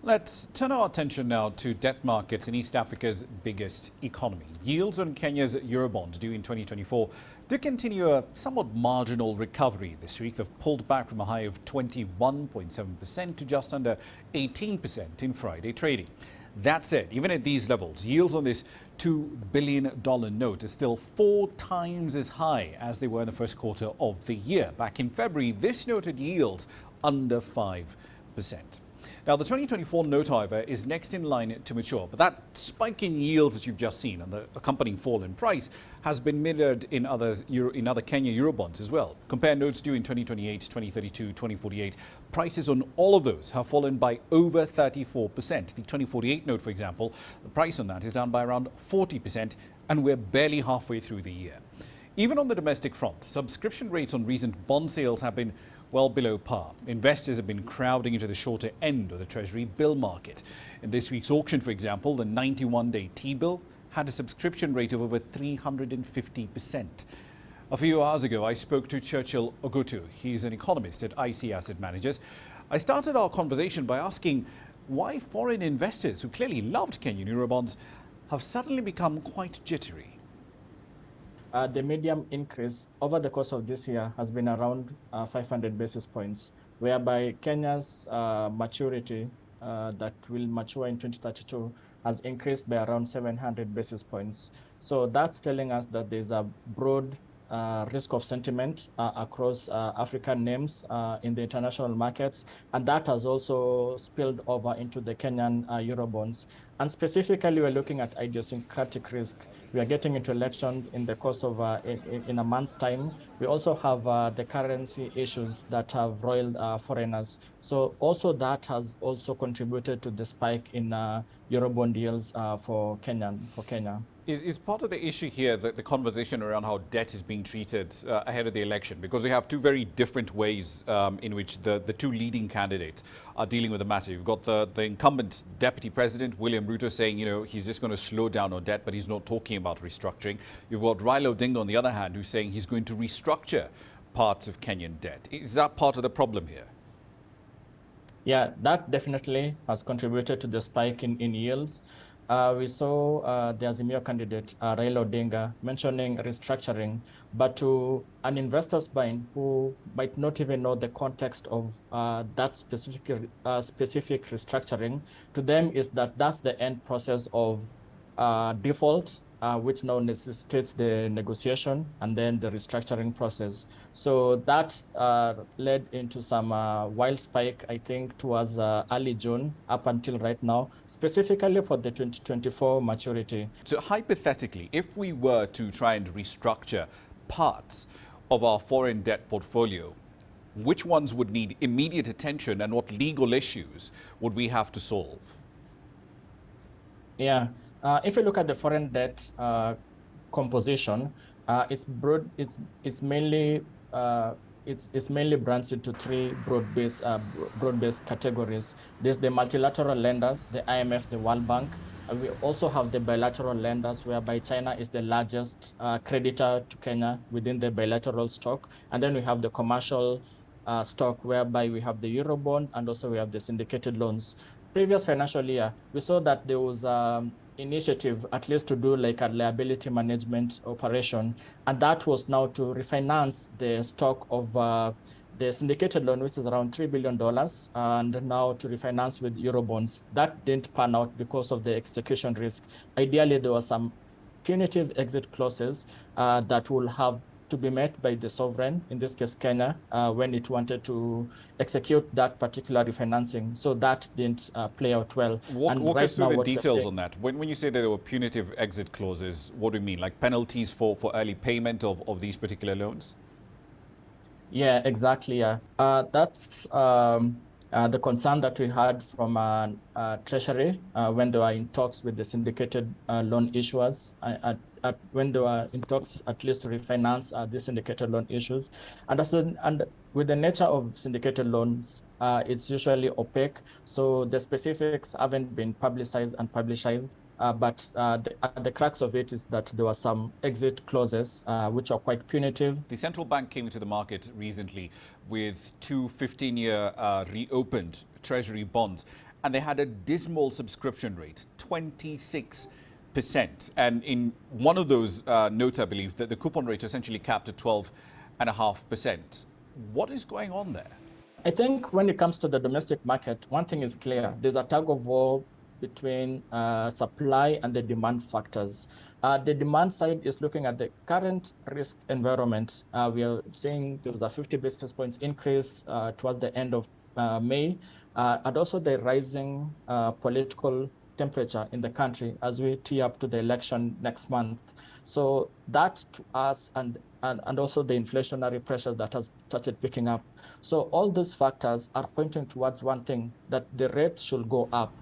Let's turn our attention now to debt markets in East Africa's biggest economy. Yields on Kenya's Eurobond due in 2024 did continue a somewhat marginal recovery this week. They've pulled back from a high of 21.7% to just under 18% in Friday trading. That said, even at these levels, yields on this $2 billion note are still 4 times as high as they were in the first quarter of the year. Back in February, this note had yields under 5%. Now, the 2024 note, however, is next in line to mature. But that spike in yields that you've just seen and the accompanying fall in price has been mirrored in other Kenya Eurobonds as well. Compare notes due in 2028, 2032, 2048. Prices on all of those have fallen by over 34%. The 2048 note, for example, the price on that is down by around 40%, and we're barely halfway through the year. Even on the domestic front, subscription rates on recent bond sales have been well below par. Investors have been crowding into the shorter end of the Treasury bill market. In this week's auction, for example, the 91-day T-bill had a subscription rate of over 350%. A few hours ago, I spoke to Churchill Ogutu. He's an economist at IC Asset Managers. I started our conversation by asking why foreign investors who clearly loved Kenyan Eurobonds have suddenly become quite jittery. The median increase over the course of this year has been around 500 basis points, whereby Kenya's maturity that will mature in 2032 has increased by around 700 basis points. So that's telling us that there's a broad risk of sentiment across African names in the international markets, and that has also spilled over into the Kenyan Eurobonds. And specifically, we're looking at idiosyncratic risk. We are getting into election in the course of in a month's time. We also have the currency issues that have roiled foreigners. So also that has also contributed to the spike in Eurobond yields for Kenya. Is part of the issue here that the conversation around how debt is being treated ahead of the election? Because we have two very different ways in which the two leading candidates are dealing with the matter. You've got the incumbent deputy president, William Ruto, saying, he's just going to slow down on debt, but he's not talking about restructuring. You've got Raila Odinga, on the other hand, who's saying he's going to restructure parts of Kenyan debt. Is that part of the problem here? Yeah, that definitely has contributed to the spike in yields. We saw the Azimio candidate, Raila Odinga, mentioning restructuring, but to an investor's mind who might not even know the context of that specific restructuring, to them is that's the end process of default, which now necessitates the negotiation and then the restructuring process. So that led into some wild spike, I think, towards early June up until right now, specifically for the 2024 maturity. So hypothetically, if we were to try and restructure parts of our foreign debt portfolio, which ones would need immediate attention and what legal issues would we have to solve? Yeah, if you look at the foreign debt composition, it's broad. It's mainly branched into three broad-based categories. There's the multilateral lenders, the IMF, the World Bank. We also have the bilateral lenders, whereby China is the largest creditor to Kenya within the bilateral stock, and then we have the commercial stock, whereby we have the Eurobond and also we have the syndicated loans. Previous financial year, we saw that there was initiative, at least to do like a liability management operation, and that was now to refinance the stock of the syndicated loan, which is around $3 billion, and now to refinance with Eurobonds. That didn't pan out because of the execution risk. Ideally, there were some punitive exit clauses that will have to be met by the sovereign, in this case Kenya, when it wanted to execute that particular refinancing. So that didn't play out well. Walk us through the details on that. When you say that there were punitive exit clauses, what do you mean? Like penalties for early payment of these particular loans? Yeah, exactly. Yeah. That's the concern that we had from Treasury when they were in talks with the syndicated loan issuers, when they were in talks at least to refinance the syndicated loan issues. And with the nature of syndicated loans, it's usually opaque. So the specifics haven't been publicized and published. But the crux of it is that there were some exit clauses which are quite punitive. The central bank came into the market recently with two 15-year reopened Treasury bonds and they had a dismal subscription rate, 26%. And in one of those notes, I believe, that the coupon rate essentially capped at 12.5%. What is going on there? I think when it comes to the domestic market, one thing is clear. There's a tug of war between supply and the demand factors. The demand side is looking at the current risk environment. We are seeing there's a 50 basis points increase towards the end of May, and also the rising political temperature in the country as we tee up to the election next month. So that to us and also the inflationary pressure that has started picking up. So all these factors are pointing towards one thing, that the rates should go up.